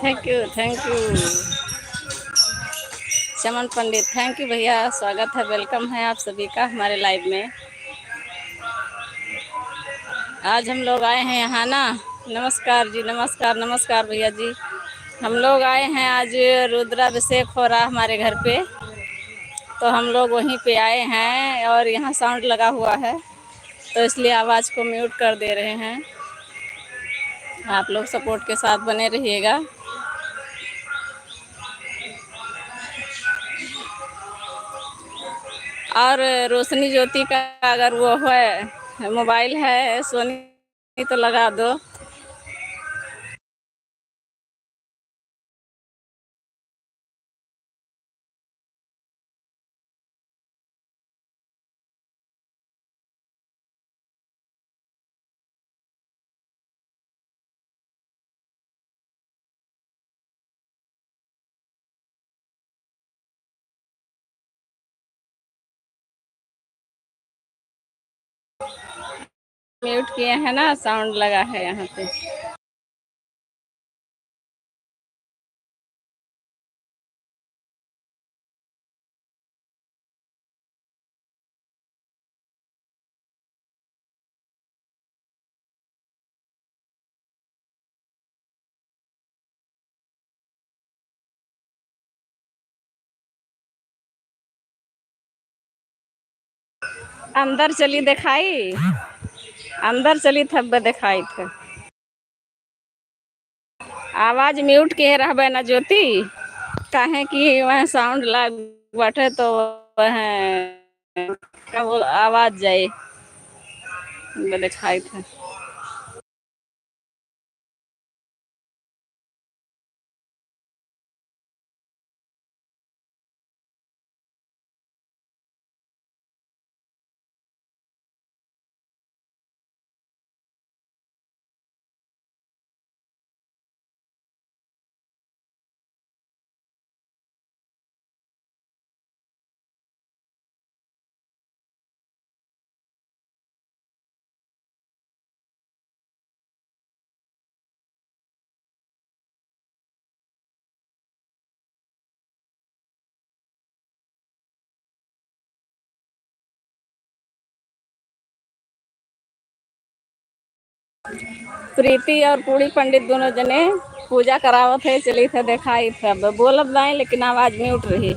Thank you, thank you. Chaman Pandit, thank you भैया। स्वागत है, वेलकम है आप सभी का हमारे लाइव में। आज हम लोग आए हैं यहाँ ना। नमस्कार जी, नमस्कार नमस्कार भैया जी। हम लोग आए हैं आज, रुद्राभिषेक हो रहा हमारे घर पे, तो हम लोग वहीं पे आए हैं और यहाँ साउंड लगा हुआ है, तो इसलिए आवाज़ को म्यूट कर दे रहे हैं। आप लोग सपोर्ट के साथ बने रहिएगा। और रोशनी ज्योति का अगर वो है, मोबाइल है सोनी, तो लगा दो। म्यूट किए हैं ना, साउंड लगा है यहाँ पे। अंदर चली दिखाई, अंदर चली थब्बे दिखाई थे। आवाज म्यूट के रहबे ना ज्योति, काहे कि वह साउंड लाग बैठे तो वह का बोल आवाज जाए दिखाई थे। प्रीति और पूरी पंडित दोनों जने पूजा करावत है, चली थे दिखाई थे। अब बोलब नहीं, लेकिन आवाज म्यूट रही।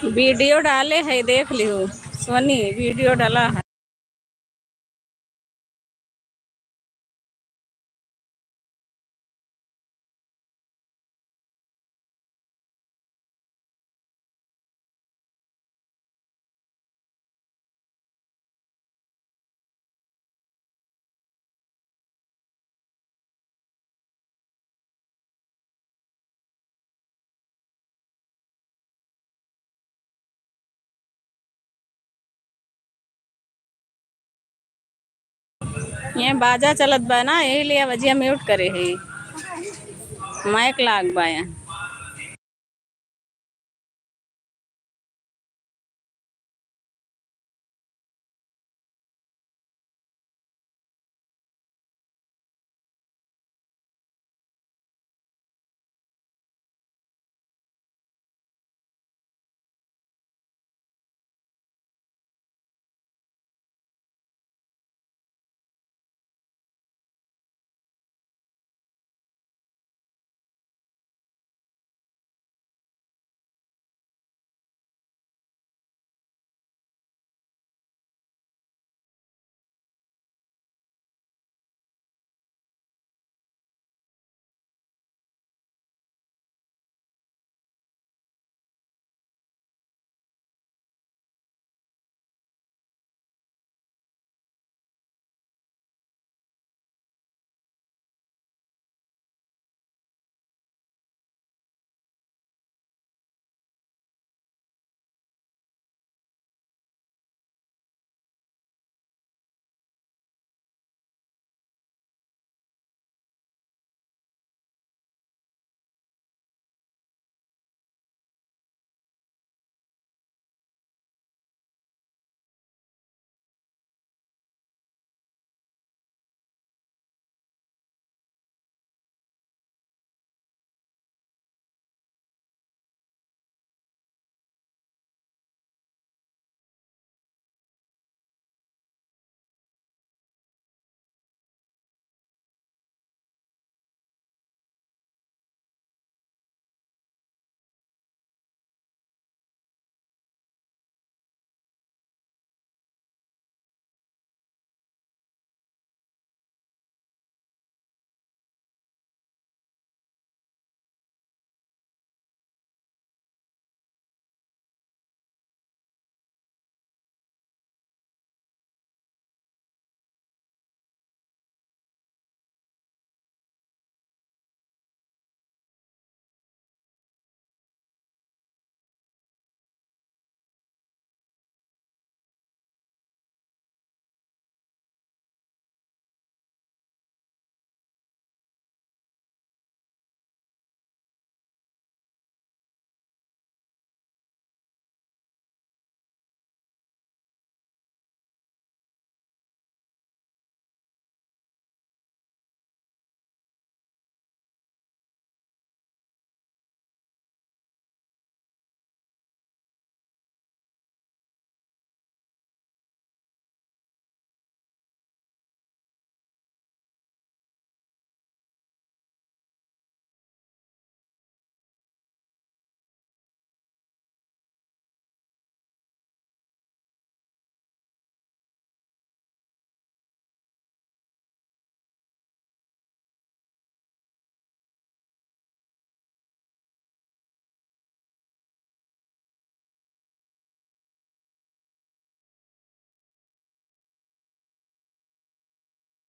वीडियो डाले है, देख लियो सोनी, वीडियो डाला है। ये बाजा चलत बा ना, यही लिए वजिया म्यूट करे है, माइक लाग बाया।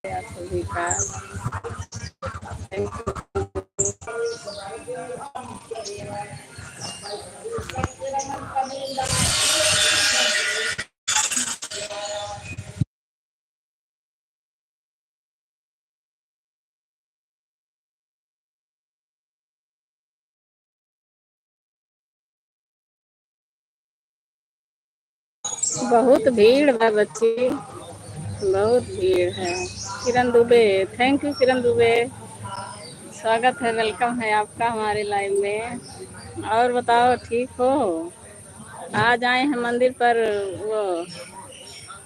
सभी का बहुत भीड़ है बच्ची, बहुत भीड़ है। किरण दुबे, थैंक यू किरण दुबे, स्वागत है, वेलकम है आपका हमारे लाइव में। और बताओ ठीक हो? आज आए हैं मंदिर पर, वो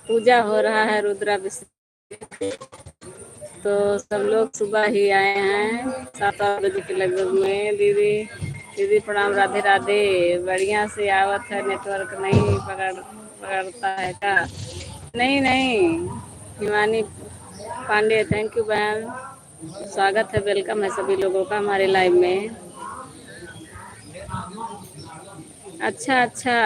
पूजा हो रहा है रुद्राभिषेक, तो सब लोग सुबह ही आए हैं 7-8 बजे के लगभग में। दीदी दीदी प्रणाम, राधे राधे। बढ़िया से आवत है, नेटवर्क नहीं पकड़ता है क्या? नहीं नहीं, हिमानी पांडे, थैंक यू बहन। स्वागत है, वेलकम है सभी लोगों का हमारे लाइव में। अच्छा अच्छा,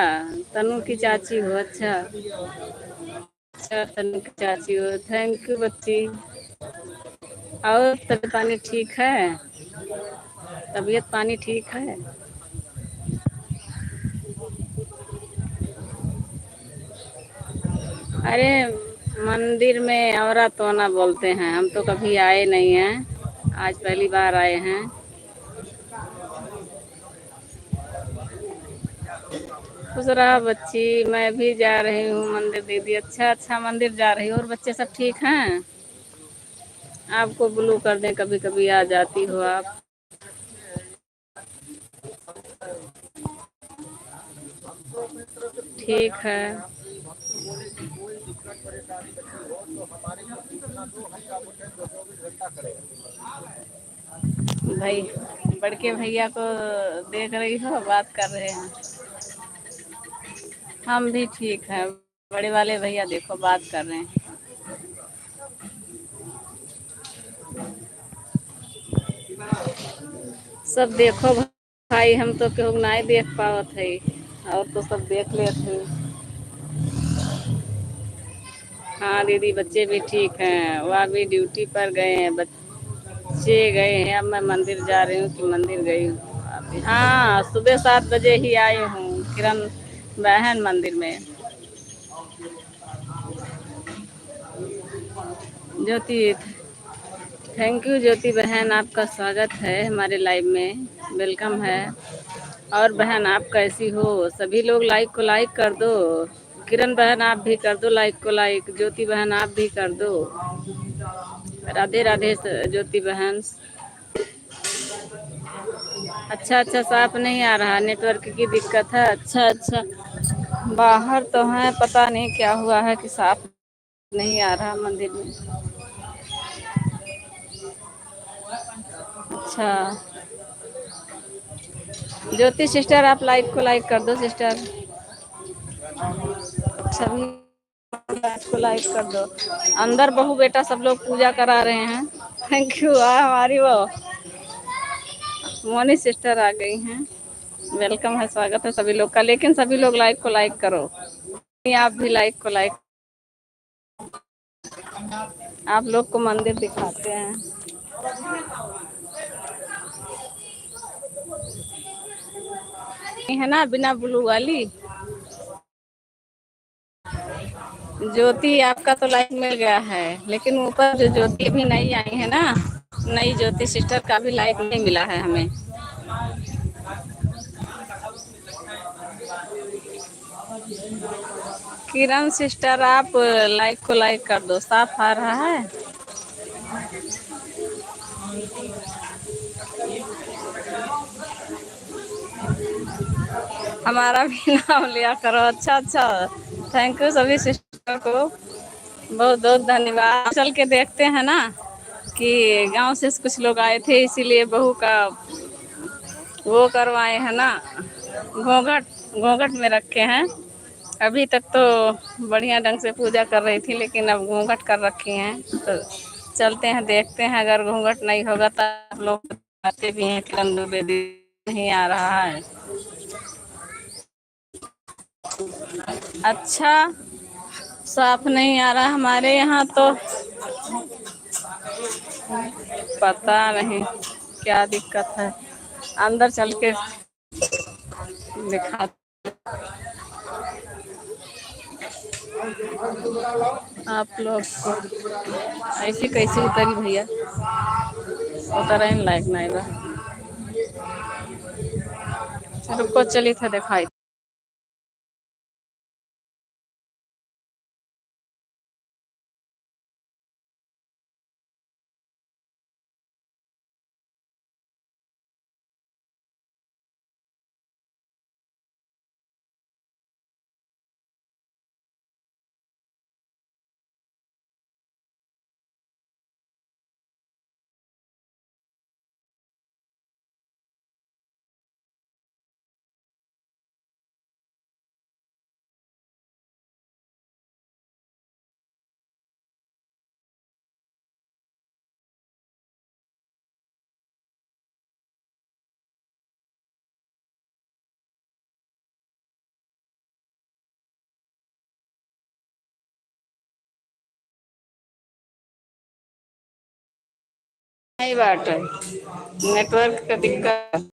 तनु की चाची हो? अच्छा अच्छा, तनु की चाची हो, थैंक यू बच्ची। और तबीयत पानी ठीक है? तबीयत पानी ठीक है? अरे मंदिर में औरा तोना बोलते हैं, हम तो कभी आए नहीं हैं, आज पहली बार आए हैं। खुश रहा बच्ची, मैं भी जा रही हूँ मंदिर दीदी। अच्छा अच्छा, मंदिर जा रही हूँ। और बच्चे सब ठीक हैं? आपको ब्लू कर दें, कभी कभी आ जाती हो आप। ठीक है भाई, बड़के भैया को देख रही हो, बात कर रहे हैं। हम भी ठीक हैं। बड़े वाले भैया देखो बात कर रहे हैं। सब देखो भाई, हम तो केहू नहीं देख पावत है, और तो सब देख लेते हैं। हाँ दीदी, बच्चे भी ठीक हैं, वह भी ड्यूटी पर गए हैं, बच्चे गए हैं। अब मैं मंदिर जा रही हूँ कि मंदिर गई हूँ अभी। हाँ, सुबह 7 बजे ही आई हूँ, किरण बहन मंदिर में। ज्योति, थैंक यू ज्योति बहन, आपका स्वागत है हमारे लाइव में, वेलकम है। और बहन आप कैसी हो? सभी लोग लाइक को लाइक कर दो। किरण बहन आप भी कर दो लाइक को लाइक, ज्योति बहन आप भी कर दो। राधे राधे ज्योति बहन। अच्छा अच्छा, साफ नहीं आ रहा, नेटवर्क की दिक्कत है। अच्छा अच्छा, बाहर तो है, पता नहीं क्या हुआ है कि साफ नहीं आ रहा मंदिर में। अच्छा, ज्योति सिस्टर आप लाइक को लाइक कर दो सिस्टर, सभी लाइक को लाइक कर दो। अंदर बहू बेटा सब लोग पूजा करा रहे हैं। Thank you. हमारी वो मोनी सिस्टर आ गई हैं, वेलकम है, स्वागत है सभी लोग का। लेकिन सभी लोग लाइक को लाइक करो, आप भी लाइक को लाइक। आप लोग को मंदिर दिखाते हैं। है ना, बिना ब्लू वाली ज्योति, आपका तो लाइक मिल गया है, लेकिन ऊपर जो ज्योति अभी नई आई है ना, नई ज्योति सिस्टर का भी लाइक नहीं मिला है हमें। किरण सिस्टर आप लाइक को लाइक कर दो, साफ आ रहा है। हमारा भी नाम लिया करो। अच्छा अच्छा, थैंक यू सभी सिस्टर को, बहुत बहुत धन्यवाद। चल के देखते हैं ना कि गांव से कुछ लोग आए थे, इसीलिए बहू का वो करवाए हैं ना, घूंघट घूंघट में रखे हैं। अभी तक तो बढ़िया ढंग से पूजा कर रही थी, लेकिन अब घूंघट कर रखी हैं। तो चलते हैं देखते हैं, अगर घूंघट नहीं होगा तो आप लोग आते भी हैं। किरण द्विवेदी नहीं आ रहा है। अच्छा, साफ नहीं आ रहा हमारे यहाँ तो, पता नहीं क्या दिक्कत है, अंदर चल के दिखा। आप लोग को ऐसी कैसी उतरी भैया? उतर लायक नहीं रहा, रुको चली था दिखाई। नहीं बाटे नेटवर्क का दिक्कत।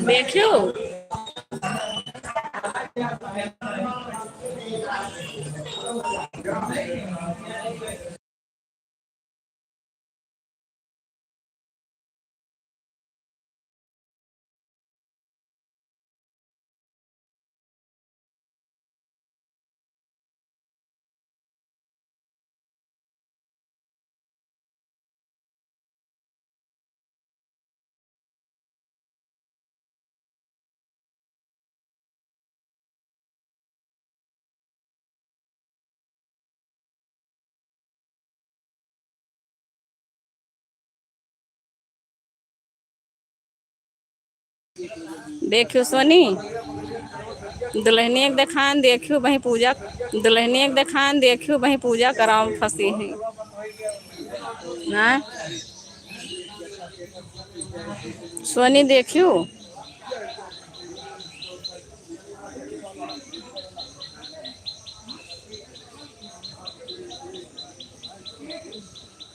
देखियो देखियो सोनी दुल्हनिया के देखान देखियो वही पूजा दुल्हनिया के देखान देखियो वही पूजा कराओ फंसी है ना सोनी देखियो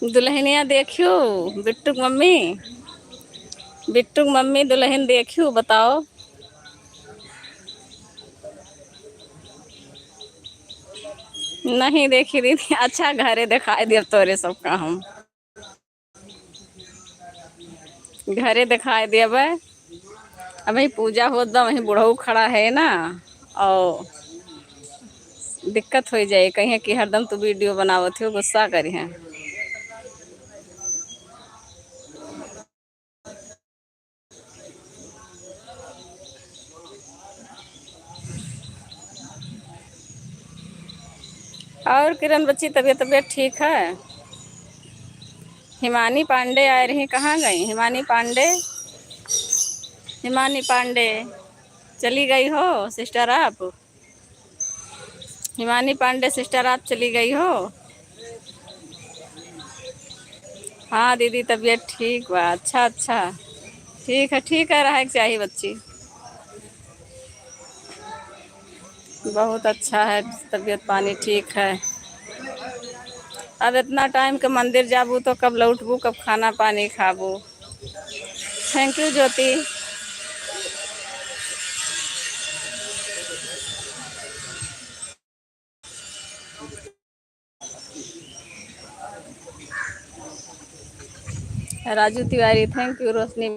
दुल्हनिया देखियो बिट्टू की मम्मी बिट्टू की मम्मी दुल्हन देखियो बताओ। नहीं देखी दीदी अच्छा घरे दिखाई दे तोरे सबका हम घरे दिखाई देव अब वही पूजा होता वही बुढ़ऊ खड़ा है ना और दिक्कत हो जाए कहीं कि हरदम तू वीडियो बनावत हो गुस्सा करी है। और किरण बच्ची तबीयत तबीयत ठीक है। हिमानी पांडे आए रही कहाँ गई हिमानी पांडे हिमानी पांडे चली गई हो सिस्टर आप हिमानी पांडे सिस्टर आप चली गई हो। हाँ दीदी तबीयत ठीक बा अच्छा अच्छा ठीक है रहे चाहिए बच्ची बहुत अच्छा है तबीयत पानी ठीक है। अब इतना टाइम के मंदिर जाबू तो कब लौटबू कब खाना पानी खाबू। Thank you Jyoti. Raju Tiwari thank you Roshni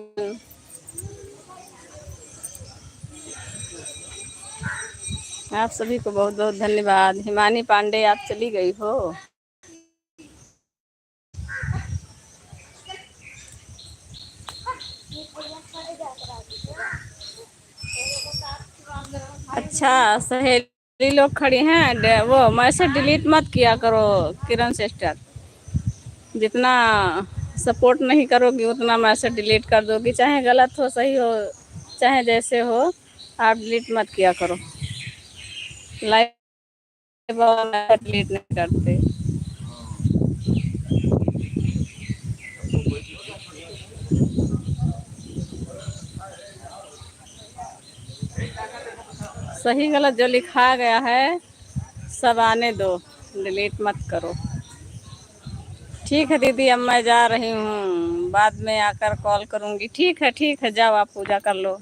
आप सभी को बहुत बहुत धन्यवाद। हिमानी पांडे आप चली गई हो। अच्छा सहेली लोग खड़ी हैं वो मैसेज डिलीट मत किया करो किरण सिस्टर जितना सपोर्ट नहीं करोगी उतना मैसेज डिलीट कर दोगी चाहे गलत हो सही हो चाहे जैसे हो आप डिलीट मत किया करो लाइव डिलीट नहीं करते। सही गलत जो लिखा गया है सब आने दो डिलीट मत करो। ठीक है दीदी अब मैं जा रही हूँ बाद में आकर कॉल करूँगी। ठीक है जाओ आप पूजा कर लो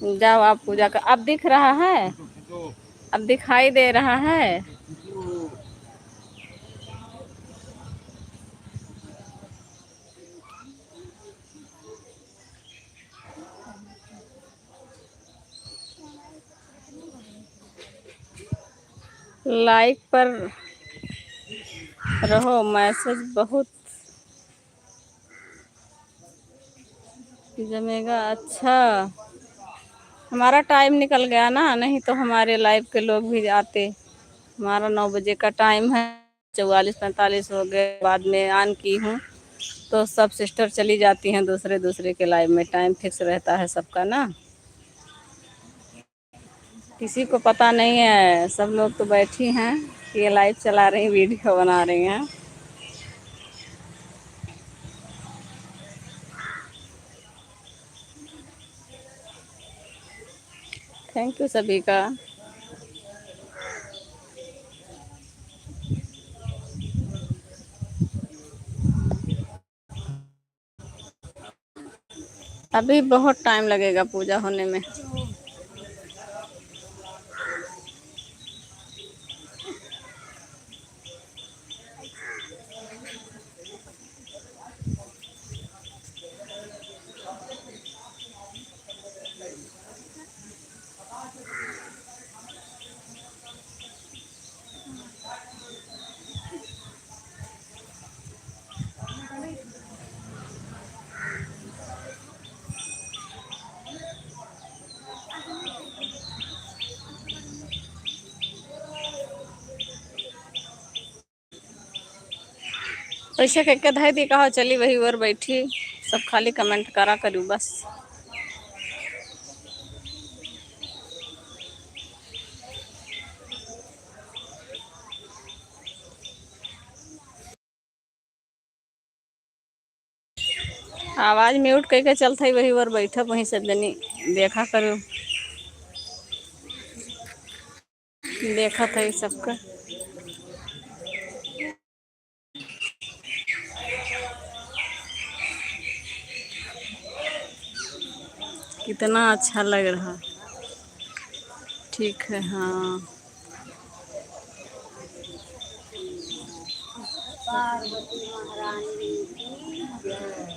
जाओ आप पूजा कर अब दिख रहा है अब दिखाई दे रहा है। लाइक पर रहो मैसेज बहुत जमेगा अच्छा हमारा टाइम निकल गया ना, नहीं तो हमारे लाइव के लोग भी आते। हमारा 9 बजे का टाइम है, 44-45 हो गए, बाद में ऑन की हूँ तो सब सिस्टर चली जाती हैं दूसरे दूसरे के लाइव में। टाइम फिक्स रहता है सबका ना, किसी को पता नहीं है। सब लोग तो बैठी हैं कि ये लाइव चला रही, वीडियो बना रही हैं। थैंक यू सभी का। अभी बहुत टाइम लगेगा पूजा होने में। पैसे के धाई दी कहा चली वही और बैठी, सब खाली कमेंट करा करूँ बस। आवाज म्यूट करके चलता वही और बैठा वहीं से जनी देखा करो, देखा था सबका। कितना अच्छा लग रहा। ठीक है हाँ। पार्वती महारानी की जय।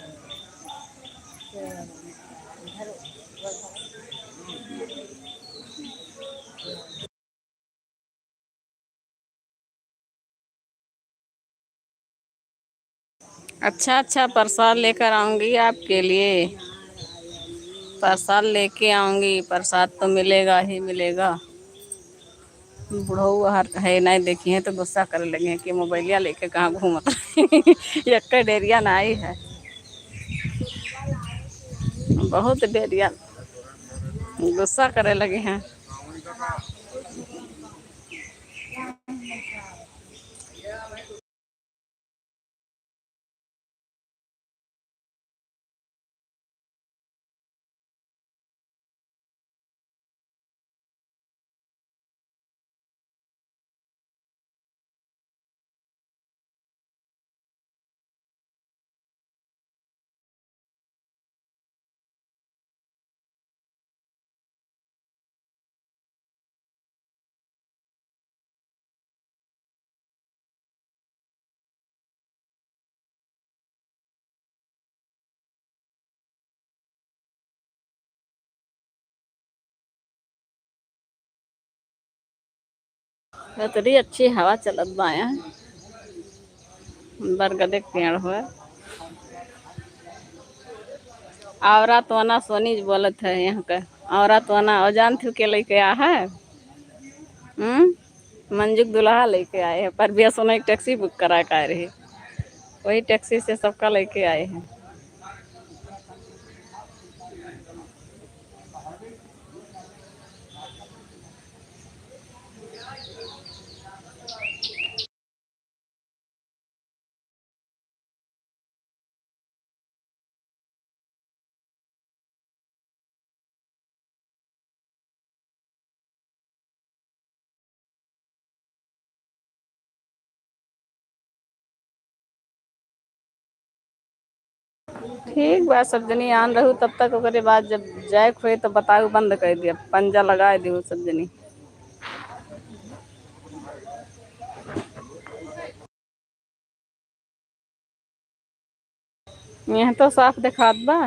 अच्छा अच्छा, प्रसाद लेकर आऊंगी आपके लिए, प्रसाद लेके आऊंगी। प्रसाद तो मिलेगा ही मिलेगा। बुढ़ऊ हर है नहीं देखी है तो गुस्सा कर लगे कि मोबाइलिया लेके कहाँ घूमत एक डेरिया ना आई है, बहुत डेरिया गुस्सा करे लगे हैं। इतनी अच्छी हवा चलत बाया, बरगदे के पेड़ हुआ। आवरा तो ना सोनी बोलत है यहाँ का। आवरा तो ना अजान थी के लेके आ है। मंजुक दुल्हा लेके आए हैं, पर भी सोना एक टैक्सी बुक करा के आए रही, वही टैक्सी से सबका लेके आए हैं। ठीक बा, सब जनी आन रहू तब तक, ओकरे बाद जब जाए खोए तो बताऊ बंद कर दिया, पंजा लगा दी सब जनी। यहाँ तो साफ दिखात बा।